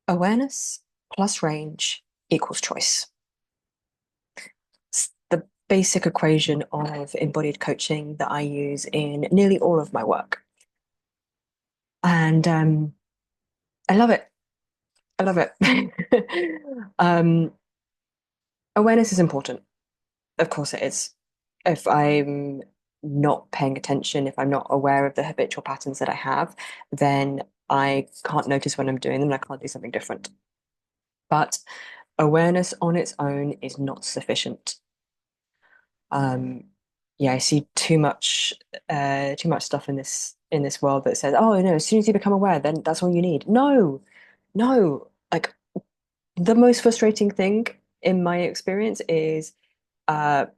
Awareness plus range equals choice. It's the basic equation of embodied coaching that I use in nearly all of my work. And I love it. I love it. um, Awareness is important. Of course it is. If I'm not paying attention, if I'm not aware of the habitual patterns that I have, then I can't notice when I'm doing them and I can't do something different. But awareness on its own is not sufficient. Um, yeah, I see too much stuff in this world that says, "Oh, no, as soon as you become aware, then that's all you need." No, no. Like the most frustrating thing in my experience is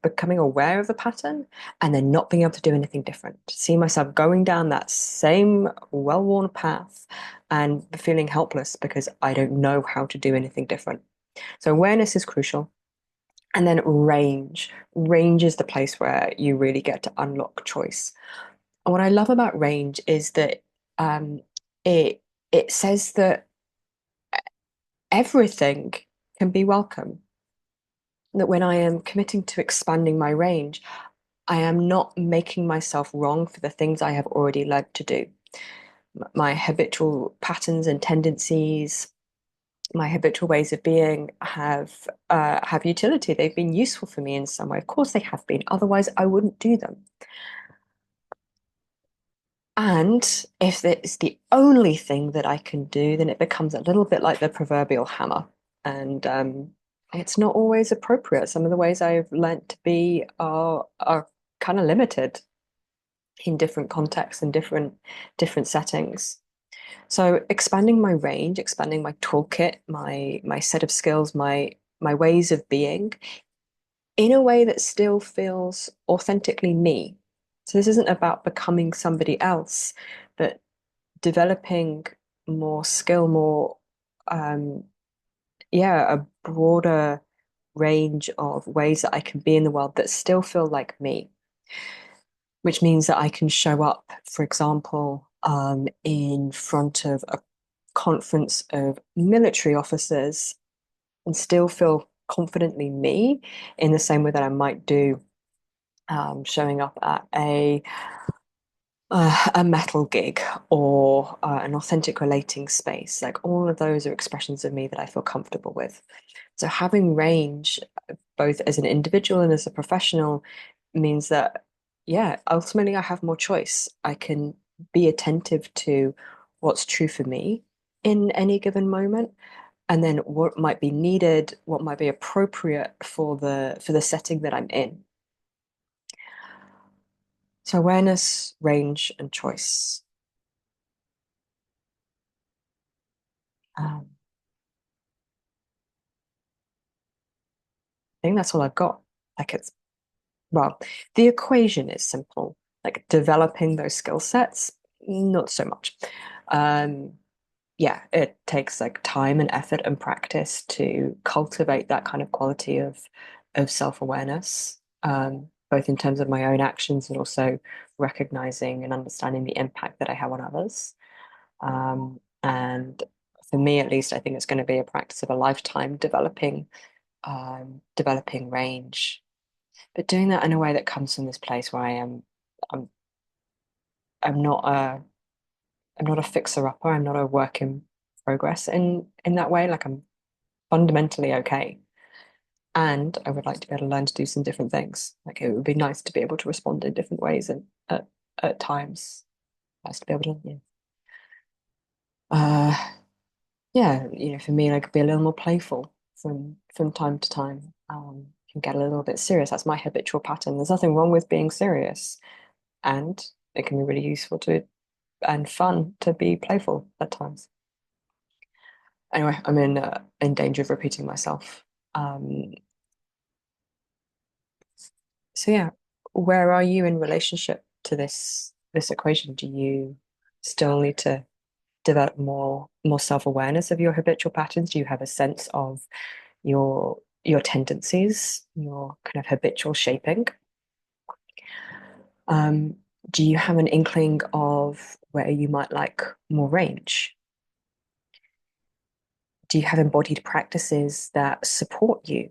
becoming aware of the pattern and then not being able to do anything different. See myself going down that same well-worn path and feeling helpless because I don't know how to do anything different. So awareness is crucial. And then range. Range is the place where you really get to unlock choice. And what I love about range is that um, it it says that everything can be welcome. That when I am committing to expanding my range, I am not making myself wrong for the things I have already learned to do. My habitual patterns and tendencies, my habitual ways of being have utility. They've been useful for me in some way. Of course, they have been. Otherwise, I wouldn't do them. And if it's the only thing that I can do, then it becomes a little bit like the proverbial hammer. And it's not always appropriate. Some of the ways I've learnt to be are kind of limited in different contexts and different settings. So expanding my range, expanding my toolkit, my set of skills, my ways of being in a way that still feels authentically me. So this isn't about becoming somebody else, but developing more skill, more um yeah, a broader range of ways that I can be in the world that still feel like me, which means that I can show up, for example, in front of a conference of military officers and still feel confidently me in the same way that I might do showing up at a metal gig or an authentic relating space. Like all of those are expressions of me that I feel comfortable with. So having range, both as an individual and as a professional, means that, yeah, ultimately I have more choice. I can be attentive to what's true for me in any given moment, and then what might be needed, what might be appropriate for the setting that I'm in. So awareness, range, and choice. Um, I think that's all I've got. Like it's well, the equation is simple. Like developing those skill sets, not so much. Um, yeah, it takes like time and effort and practice to cultivate that kind of quality of self-awareness, both in terms of my own actions and also recognizing and understanding the impact that I have on others. And for me, at least, I think it's going to be a practice of a lifetime developing range, but doing that in a way that comes from this place where I'm, I'm not I'm not a fixer-upper. I'm not a work in progress in that way. Like I'm fundamentally okay. And I would like to be able to learn to do some different things. Like it would be nice to be able to respond in different ways and at times. Nice to be able to, uh, yeah, for me, like be a little more playful from time to time. Can get a little bit serious. That's my habitual pattern. There's nothing wrong with being serious, and it can be really useful to and fun to be playful at times. Anyway, I'm in danger of repeating myself. Um, so yeah, where are you in relationship to this equation? Do you still need to develop more self-awareness of your habitual patterns? Do you have a sense of your tendencies, your kind of habitual shaping? Um, do you have an inkling of where you might like more range? Do you have embodied practices that support you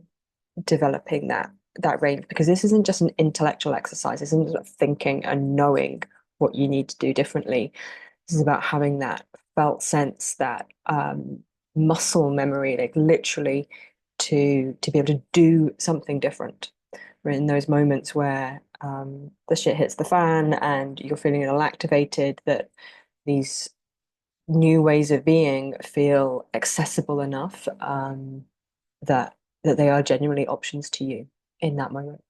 developing that range? Because this isn't just an intellectual exercise. This isn't just thinking and knowing what you need to do differently. This is about having that felt sense, that muscle memory, like literally to be able to do something different. Right, in those moments where the shit hits the fan and you're feeling a little activated, that these new ways of being feel accessible enough, that they are genuinely options to you in that moment.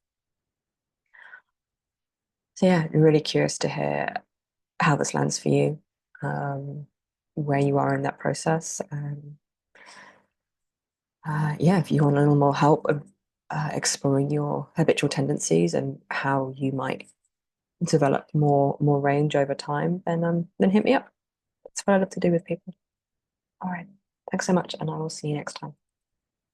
So yeah, I'm really curious to hear how this lands for you, um, where you are in that process. Yeah, if you want a little more help exploring your habitual tendencies and how you might develop more range over time, then hit me up. That's what I love to do with people. All right. Thanks so much, and I will see you next time.